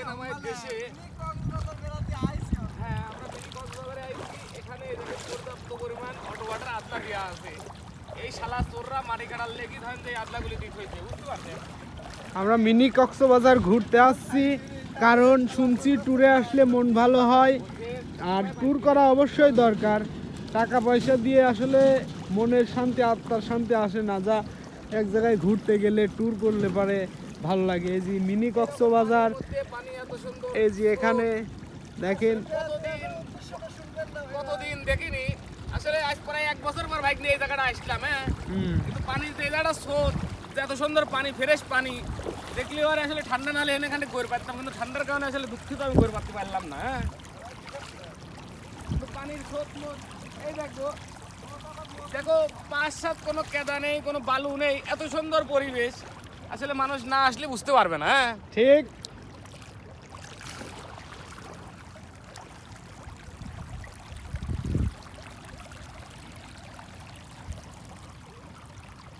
নামায় দেশে হ্যাঁ আমরা মিনি কক্সবাজারে আইছি এখানে পর্যাপ্ত পরিমাণ অটো ওয়াটার আদলা দেওয়া আছে এই শালা চোররা মাটি কাটার লেগে ধরেন যে আদলাগুলি দিতে হয়েছে বুঝতে পারছেন আমরা মিনি কক্সবাজার ঘুরতে আসছি কারণ শুনছি ট্যুরে আসলে মন ভালো হয় আর ট্যুর করা অবশ্যই দরকার টাকা পয়সা দিয়ে আসলে মনের শান্তি আত্মার শান্তি আসে না যা এক জায়গায় ঘুরতে গেলে ট্যুর করলে পারে ভালো লাগে এই যে মিনি কক্সবাজার পানি এত সুন্দর এই যে এখানে দেখেন কতদিন দেখিনি আসলে আজ প্রায় 1 বছর পর বাইক নিয়ে এই জায়গাটা আসলাম হ্যাঁ কিন্তু পানির যে জায়গাটা স্রোত যে এত সুন্দর পানি ফ্রেশ পানি দেখলে আর আসলে ঠান্ডা নালে এখানে করে পারতাম কিন্তু ঠান্ডার কারণে আসলে দুঃখিত আমি করে পারতে পারলাম না হ্যাঁ কিন্তু পানির স্রোত এই দেখো দেখো 5-7 কোনো কেদা নেই কোনো বালু নেই এত সুন্দর পরিবেশ আসলে মানুষ না আসলে বুঝতে পারবে না হ্যাঁ ঠিক